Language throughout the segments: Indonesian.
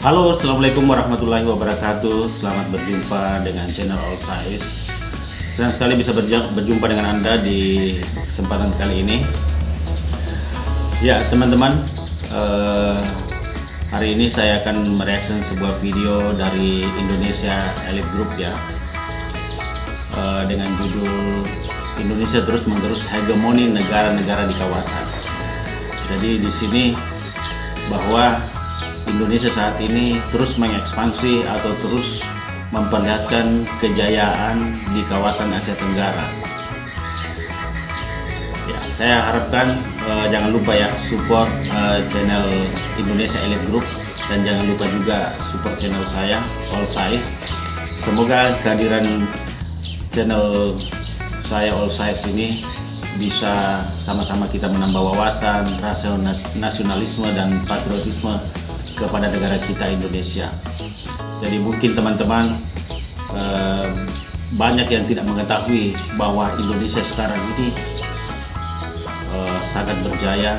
Halo, assalamualaikum warahmatullahi wabarakatuh. Selamat berjumpa dengan channel All Size. Senang sekali bisa berjumpa dengan Anda di kesempatan kali ini. Ya teman-teman, hari ini saya akan mereaction sebuah video dari Indonesia Elite Group ya, dengan judul Indonesia terus-menerus hegemoni negara-negara di kawasan. Jadi di sini bahwa Indonesia saat ini terus mengekspansi atau terus memperlihatkan kejayaan di kawasan Asia Tenggara. Ya, saya harapkan jangan lupa ya support channel Indonesia Elite Group, dan jangan lupa juga support channel saya All Size. Semoga kehadiran channel saya All Size ini bisa sama-sama kita menambah wawasan, rasa nasionalisme dan patriotisme kepada negara kita Indonesia. Jadi mungkin teman-teman banyak yang tidak mengetahui bahwa Indonesia sekarang ini sangat berjaya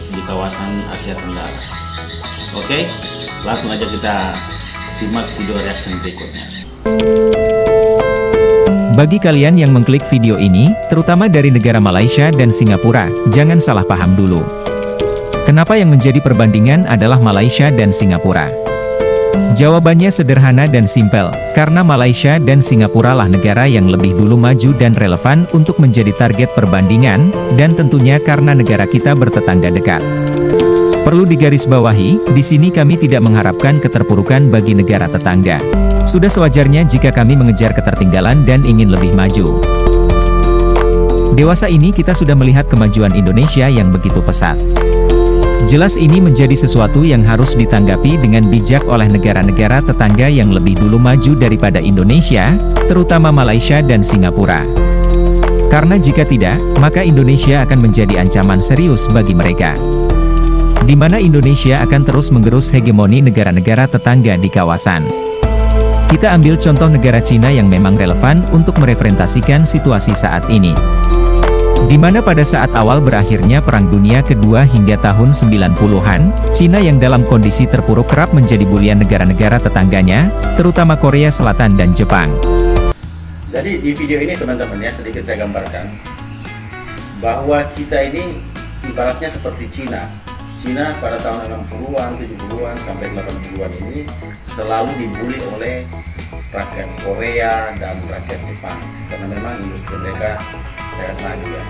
di kawasan Asia Tenggara. Oke, langsung aja kita simak video reaction berikutnya. Bagi kalian yang mengklik video ini, terutama dari negara Malaysia dan Singapura, jangan salah paham dulu. Kenapa yang menjadi perbandingan adalah Malaysia dan Singapura? Jawabannya sederhana dan simpel, karena Malaysia dan Singapura lah negara yang lebih dulu maju dan relevan untuk menjadi target perbandingan, dan tentunya karena negara kita bertetangga dekat. Perlu digarisbawahi, di sini kami tidak mengharapkan keterpurukan bagi negara tetangga. Sudah sewajarnya jika kami mengejar ketertinggalan dan ingin lebih maju. Dewasa ini kita sudah melihat kemajuan Indonesia yang begitu pesat. Jelas ini menjadi sesuatu yang harus ditanggapi dengan bijak oleh negara-negara tetangga yang lebih dulu maju daripada Indonesia, terutama Malaysia dan Singapura. Karena jika tidak, maka Indonesia akan menjadi ancaman serius bagi mereka. Di mana Indonesia akan terus menggerus hegemoni negara-negara tetangga di kawasan. Kita ambil contoh negara Cina yang memang relevan untuk merepresentasikan situasi saat ini. Di mana pada saat awal berakhirnya Perang Dunia Kedua hingga tahun 90-an, Cina yang dalam kondisi terpuruk kerap menjadi bulian negara-negara tetangganya, terutama Korea Selatan dan Jepang. Jadi di video ini teman-teman ya, sedikit saya gambarkan bahwa kita ini ibaratnya seperti Cina. Cina pada tahun 60-an, 70-an, sampai 80-an ini selalu dibully oleh rakyat Korea dan rakyat Jepang, karena memang industri mereka sangat maju ya.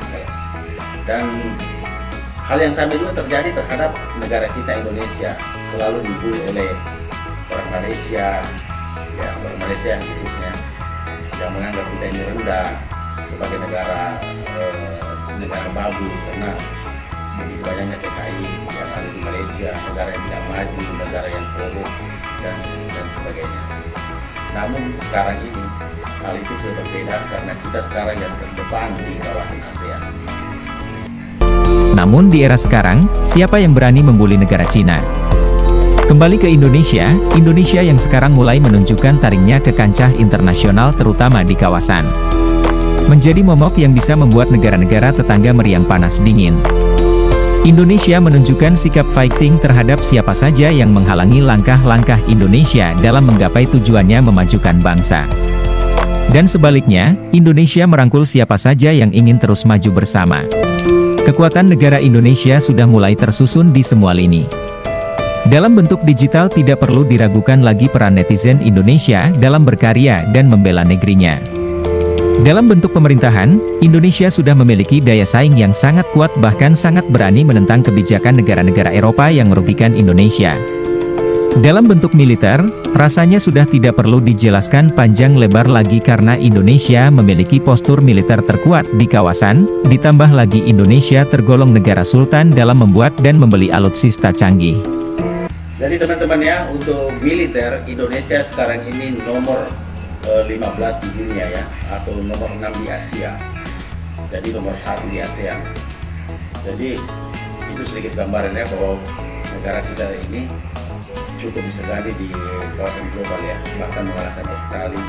Dan hal yang sama juga terjadi terhadap negara kita Indonesia, selalu dibully oleh orang Malaysia, ya orang Malaysia khususnya, yang menganggap kita ini rendah sebagai negara babu, karena begitu banyaknya TKI yang ada di Malaysia, negara yang tidak maju, negara yang korup dan sebagainya. Namun sekarang ini hal itu sudah berbeda, karena kita sekarang yang terdepan di kawasan ASEAN. Namun di era sekarang, siapa yang berani membuli negara Cina? Kembali ke Indonesia, Indonesia yang sekarang mulai menunjukkan taringnya ke kancah internasional terutama di kawasan. Menjadi momok yang bisa membuat negara-negara tetangga meriang panas dingin. Indonesia menunjukkan sikap fighting terhadap siapa saja yang menghalangi langkah-langkah Indonesia dalam menggapai tujuannya memajukan bangsa. Dan sebaliknya, Indonesia merangkul siapa saja yang ingin terus maju bersama. Kekuatan negara Indonesia sudah mulai tersusun di semua lini. Dalam bentuk digital tidak perlu diragukan lagi peran netizen Indonesia dalam berkarya dan membela negerinya. Dalam bentuk pemerintahan, Indonesia sudah memiliki daya saing yang sangat kuat, bahkan sangat berani menentang kebijakan negara-negara Eropa yang merugikan Indonesia. Dalam bentuk militer, rasanya sudah tidak perlu dijelaskan panjang lebar lagi karena Indonesia memiliki postur militer terkuat di kawasan, ditambah lagi Indonesia tergolong negara sultan dalam membuat dan membeli alutsista canggih. Jadi teman-teman ya, untuk militer Indonesia sekarang ini nomor 15 di dunia ya, atau nomor 6 di Asia. Jadi nomor 1 di ASEAN. Jadi itu sedikit gambarannya bahwa negara kita ini cukup disegani di kawasan global ya, bahkan mengalahkan Australia.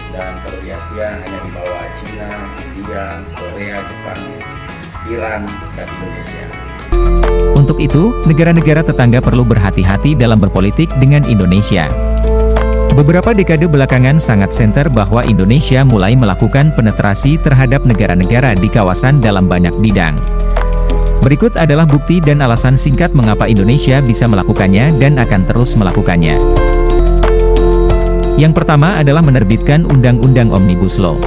Dan kalau di Asia hanya di bawah Cina, India, Korea, Jepang, Iran, dan Indonesia. Untuk itu, negara-negara tetangga perlu berhati-hati dalam berpolitik dengan Indonesia. Beberapa dekade belakangan sangat senter bahwa Indonesia mulai melakukan penetrasi terhadap negara-negara di kawasan dalam banyak bidang. Berikut adalah bukti dan alasan singkat mengapa Indonesia bisa melakukannya dan akan terus melakukannya. Yang pertama adalah menerbitkan Undang-Undang Omnibus Law.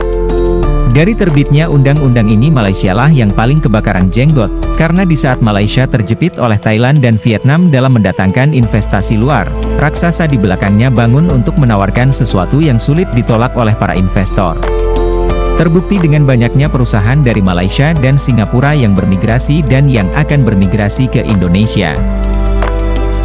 Dari terbitnya undang-undang ini, Malaysia lah yang paling kebakaran jenggot, karena di saat Malaysia terjepit oleh Thailand dan Vietnam dalam mendatangkan investasi luar, raksasa di belakangnya bangun untuk menawarkan sesuatu yang sulit ditolak oleh para investor. Terbukti dengan banyaknya perusahaan dari Malaysia dan Singapura yang bermigrasi dan yang akan bermigrasi ke Indonesia.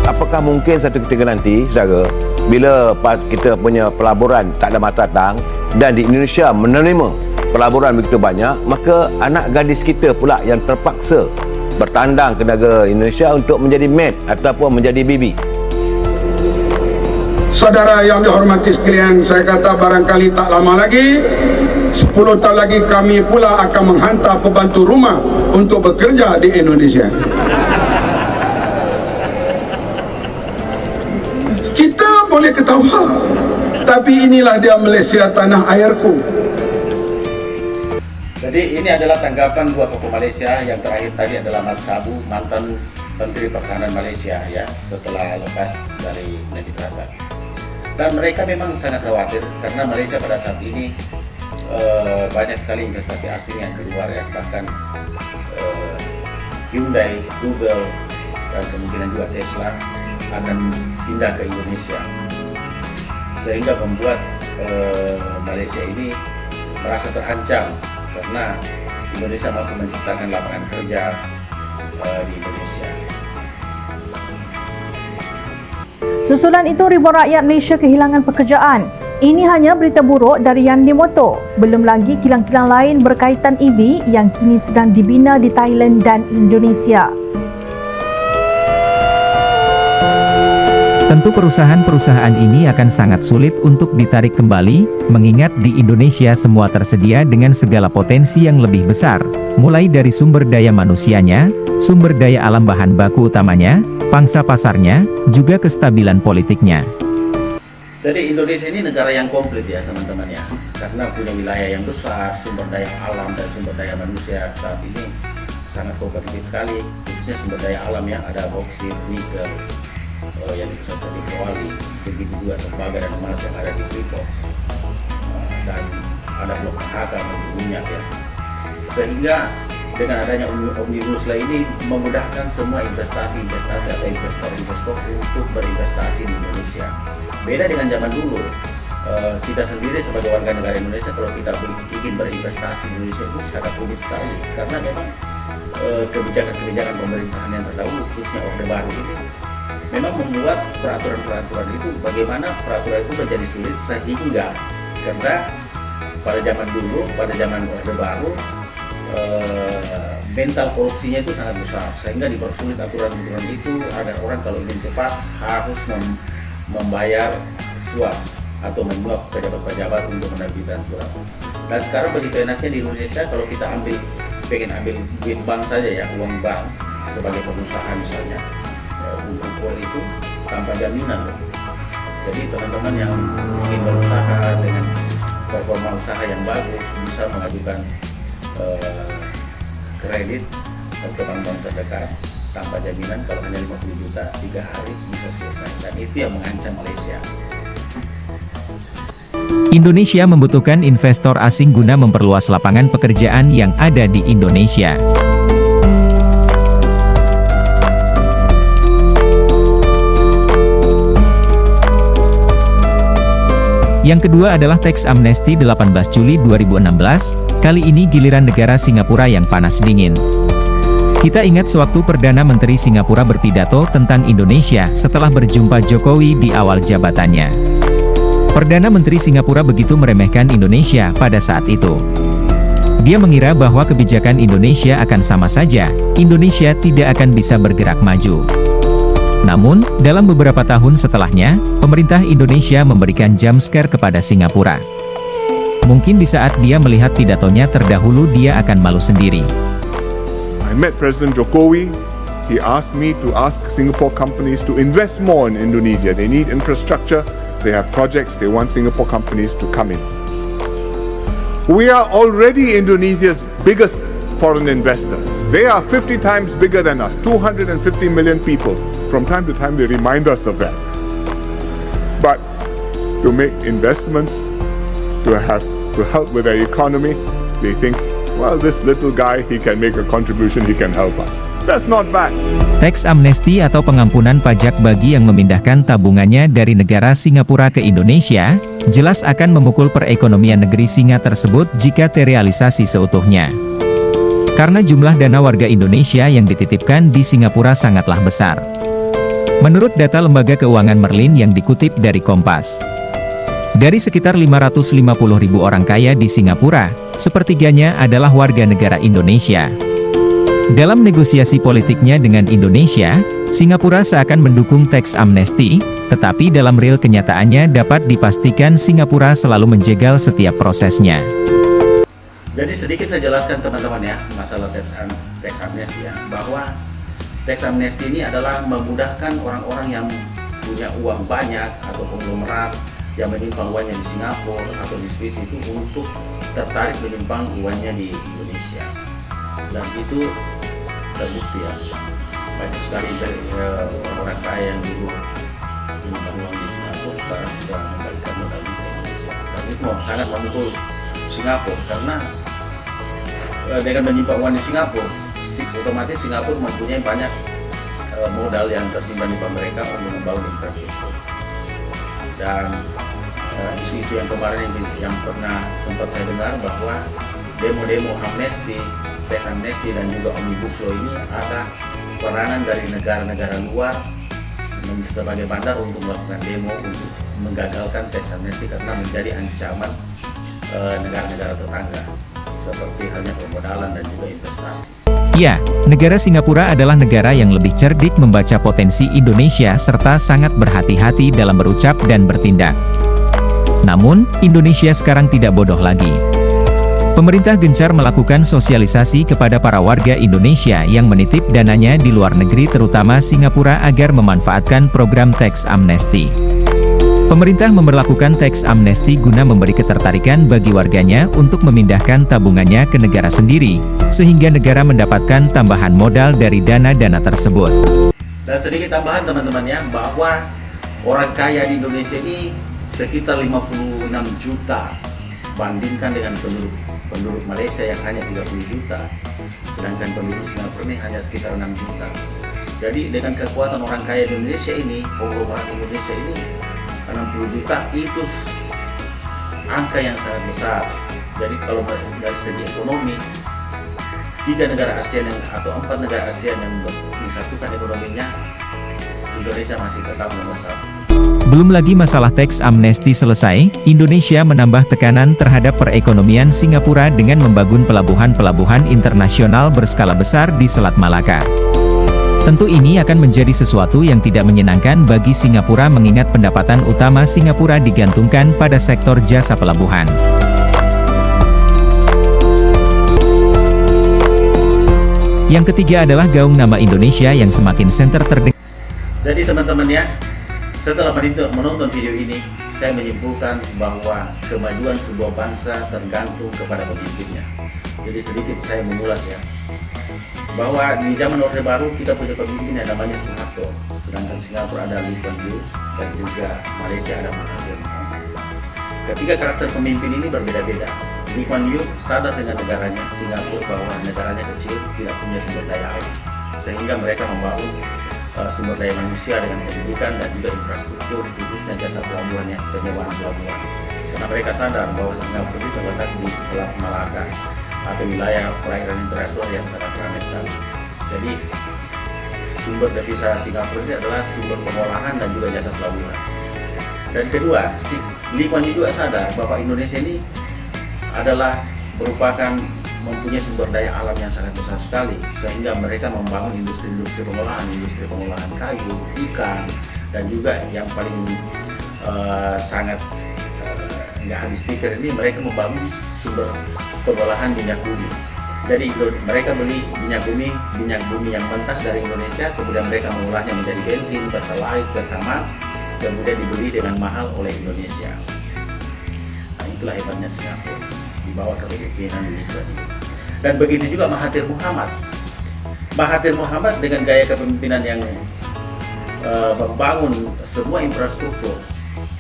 Apakah mungkin satu ketika nanti, saudara, bila kita punya pelaburan tak ada mata datang dan di Indonesia menerima pelaburan begitu banyak, maka anak gadis kita pula yang terpaksa bertandang ke negara Indonesia untuk menjadi maid ataupun menjadi bibi. Saudara yang dihormati sekalian, saya kata barangkali tak lama lagi, 10 tahun lagi kami pula akan menghantar pembantu rumah untuk bekerja di Indonesia. Kita boleh ketawa, tapi inilah dia Malaysia, tanah airku. Jadi ini adalah tanggapan dua tokoh Malaysia. Yang terakhir tadi adalah Mat Sabu, mantan Menteri Pertahanan Malaysia ya, setelah lepas dari Najib Razak. Dan mereka memang sangat khawatir karena Malaysia pada saat ini banyak sekali investasi asing yang keluar ya, bahkan Hyundai, Google, dan kemungkinan juga Tesla akan pindah ke Indonesia, sehingga membuat Malaysia ini merasa terancam karena Indonesia mampu menciptakan lapangan kerja di Indonesia. Susulan itu, ribuan rakyat Malaysia kehilangan pekerjaan. Ini hanya berita buruk dari Yandi Motor. Belum lagi kilang-kilang lain berkaitan EV yang kini sedang dibina di Thailand dan Indonesia. Tentu perusahaan-perusahaan ini akan sangat sulit untuk ditarik kembali, mengingat di Indonesia semua tersedia dengan segala potensi yang lebih besar, mulai dari sumber daya manusianya, sumber daya alam bahan baku utamanya, pangsa pasarnya, juga kestabilan politiknya. Jadi Indonesia ini negara yang komplit ya teman-teman ya, karena punya wilayah yang besar, sumber daya alam dan sumber daya manusia saat ini sangat kompetitif sekali, khususnya sumber daya alam yang ada boksit, nikel, yang disebut di Kuali, begitu juga tembaga dan emas yang ada di Freeport, dan ada blok HK minyak ya, sehingga dengan adanya Omnibus Law ini memudahkan semua investasi atau investor untuk berinvestasi di Indonesia. Beda dengan zaman dulu, kita sendiri sebagai warga negara Indonesia kalau kita ingin berinvestasi di Indonesia itu sangat rumit sekali, karena memang kebijakan pemerintahan yang terdahulu, khususnya Orde Baru ini memang membuat peraturan itu, bagaimana peraturan itu menjadi sulit, sehingga karena pada zaman dulu, pada zaman Orde Baru, mental korupsinya itu sangat besar, sehingga dipersulit aturan-aturan itu agar orang kalau ingin cepat harus membayar suap atau menyuap pejabat-pejabat untuk menerbitkan surat. Dan sekarang begitu enaknya di Indonesia, kalau kita pengen ambil duit bank saja ya, uang bank sebagai pengusaha misalnya, ukur itu tanpa jaminan loh. Jadi teman-teman yang ingin berusaha dengan performa usaha yang bagus bisa mengajukan kredit ke bank-bank terdekat tanpa jaminan, kalau hanya 50 juta 3 hari bisa selesai, dan itu yang mengancam Malaysia. Indonesia membutuhkan investor asing guna memperluas lapangan pekerjaan yang ada di Indonesia. Yang kedua adalah teks amnesti 18 Juli 2016, kali ini giliran negara Singapura yang panas dingin. Kita ingat sewaktu Perdana Menteri Singapura berpidato tentang Indonesia setelah berjumpa Jokowi di awal jabatannya. Perdana Menteri Singapura begitu meremehkan Indonesia pada saat itu. Dia mengira bahwa kebijakan Indonesia akan sama saja, Indonesia tidak akan bisa bergerak maju. Namun, dalam beberapa tahun setelahnya, pemerintah Indonesia memberikan jump scare kepada Singapura. Mungkin di saat dia melihat pidatonya terdahulu dia akan malu sendiri. I met President Jokowi he asked me to ask Singapore companies to invest more in Indonesia. They need infrastructure, they have projects, they want Singapore companies to come in. We are already Indonesia's biggest foreign investor. They are 50 times bigger than us, 250 million people. From time to time they remind us of that. But to make investments, to help with their economy, they think, well, this little guy, he can make a contribution, he can help us. That's not bad. Teks amnesti atau pengampunan pajak bagi yang memindahkan tabungannya dari negara Singapura ke Indonesia, jelas akan memukul perekonomian negeri Singa tersebut jika terrealisasi seutuhnya. Karena jumlah dana warga Indonesia yang dititipkan di Singapura sangatlah besar. Menurut data Lembaga Keuangan Merlin yang dikutip dari Kompas, dari sekitar 550.000 orang kaya di Singapura, sepertiganya adalah warga negara Indonesia. Dalam negosiasi politiknya dengan Indonesia, Singapura seakan mendukung teks amnesti, tetapi dalam real kenyataannya dapat dipastikan Singapura selalu menjegal setiap prosesnya. Jadi sedikit saya jelaskan teman-teman ya, masalah teks amnesti ya, bahwa teks amnesti ini adalah memudahkan orang-orang yang punya uang banyak atau konglomerat yang menyimpan uangnya di Singapura atau di Swiss itu untuk tertarik menyimpan uangnya di Indonesia. Dan itu terbukti ya, banyak sekali orang-orang kaya yang dulu menyimpan uang di Singapura sekarang sudah membalikan modal di Indonesia. Dan itu sangat memukul Singapura karena dengan menyimpan uang di Singapura, otomatis Singapura mempunyai banyak modal yang tersimpan di bank mereka untuk membangun infrastruktur. Dan isu-isu yang kemarin yang pernah sempat saya dengar bahwa demo-demo amnesti, teks amnesti dan juga omnibus law ini ada peranan dari negara-negara luar sebagai bandar untuk melakukan demo untuk menggagalkan teks amnesti karena menjadi ancaman negara-negara tetangga seperti halnya permodalan dan juga investasi. Ya, negara Singapura adalah negara yang lebih cerdik membaca potensi Indonesia serta sangat berhati-hati dalam berucap dan bertindak. Namun, Indonesia sekarang tidak bodoh lagi. Pemerintah gencar melakukan sosialisasi kepada para warga Indonesia yang menitip dananya di luar negeri terutama Singapura agar memanfaatkan program teks amnesti. Pemerintah memberlakukan teks amnesti guna memberi ketertarikan bagi warganya untuk memindahkan tabungannya ke negara sendiri, sehingga negara mendapatkan tambahan modal dari dana-dana tersebut. Dan sedikit tambahan teman-teman ya, bahwa orang kaya di Indonesia ini sekitar 56 juta bandingkan dengan penduduk Malaysia yang hanya 30 juta, sedangkan penduduk Singapura ini hanya sekitar 6 juta. Jadi dengan kekuatan orang kaya di Indonesia ini, konglomerat Indonesia ini 60 juta itu angka yang sangat besar. Jadi kalau dari segi ekonomi, 3 negara ASEAN atau 4 negara ASEAN yang disatukan ekonominya, Indonesia masih tetap nomor 1. Belum lagi masalah teks amnesti selesai, Indonesia menambah tekanan terhadap perekonomian Singapura dengan membangun pelabuhan-pelabuhan internasional berskala besar di Selat Malaka. Tentu ini akan menjadi sesuatu yang tidak menyenangkan bagi Singapura mengingat pendapatan utama Singapura digantungkan pada sektor jasa pelabuhan. Yang ketiga adalah gaung nama Indonesia yang semakin senter terdengar. Jadi teman-teman ya, setelah menonton video ini, saya menyimpulkan bahwa kemajuan sebuah bangsa tergantung kepada pemimpinnya. Jadi sedikit saya mengulas ya, bahwa di zaman Orde Baru kita punya pemimpin yang namanya Suharto, sedangkan Singapura ada Lee Kuan Yew dan juga Malaysia ada Mahathir. Ketiga karakter pemimpin ini berbeda-beda. Lee Kuan Yew sadar dengan negaranya Singapura bahwa negaranya kecil, tidak punya sumber daya alam, sehingga mereka membangun sumber daya manusia dengan pendidikan dan juga infrastruktur, khususnya jasa pelabuhan ya, penyewaan pelabuhan. Karena mereka sadar bahwa Singapura itu terletak di Selat Malaka atau wilayah perairan internasional yang sangat ramai sekali. Jadi sumber devisa Singapura ini adalah sumber pengolahan dan juga jasa pelabuhan. Dan kedua, Lee Kuan Yew juga sadar bahwa Indonesia ini adalah merupakan mempunyai sumber daya alam yang sangat besar sekali, sehingga mereka membangun industri pengolahan kayu, ikan, dan juga yang paling sangat nggak habis pikir ini, mereka membangun sumber pengolahan minyak bumi. Jadi mereka beli minyak bumi yang mentah dari Indonesia, kemudian mereka mengolahnya menjadi bensin, pertalite, pertamax, kemudian dibeli dengan mahal oleh Indonesia. Nah, itulah hebatnya Singapura di bawah kepemimpinan Lee Kuan Yew. Dan begitu juga Mahathir Muhammad. Mahathir Muhammad dengan gaya kepemimpinan yang membangun semua infrastruktur,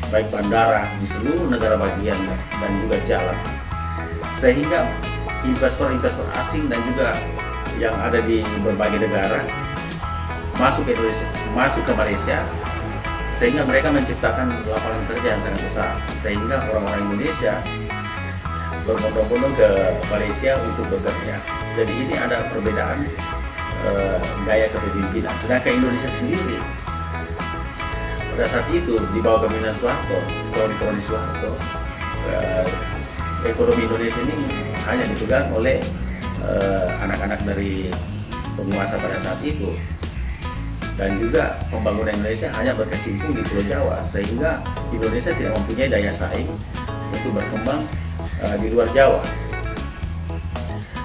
baik bandara di seluruh negara bagian dan juga jalan, sehingga investor-investor asing dan juga yang ada di berbagai negara masuk ke Indonesia, masuk ke Malaysia, sehingga mereka menciptakan lapangan kerja yang sangat besar, sehingga orang-orang Indonesia berbondong-bondong ke Malaysia untuk bekerja. Jadi ini ada perbedaan gaya kepemimpinan. Sedangkan Indonesia sendiri pada saat itu di bawah kepemimpinan Soeharto, Tony Soeharto, ekonomi Indonesia ini hanya dipegang oleh anak-anak dari penguasa pada saat itu, dan juga pembangunan Indonesia hanya berkecimpung di Pulau Jawa, sehingga Indonesia tidak mempunyai daya saing untuk berkembang di luar Jawa.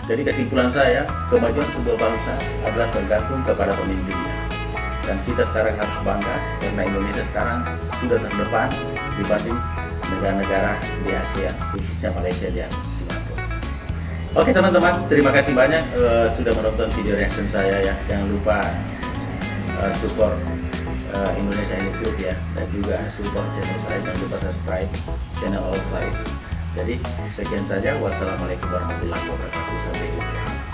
Jadi kesimpulan saya, kemajuan sebuah bangsa adalah tergantung kepada pemimpinnya, dan kita sekarang harus bangga karena Indonesia sekarang sudah terdepan dibanding negara-negara di Asia, khususnya Malaysia dan Singapura. Oke teman-teman, terima kasih banyak sudah menonton video reaction saya ya. Jangan lupa support Indonesia in YouTube ya, dan juga support channel saya. Jangan lupa subscribe channel All Size. Jadi sekian saja. Wassalamualaikum warahmatullahi wabarakatuh. Sampai jumpa.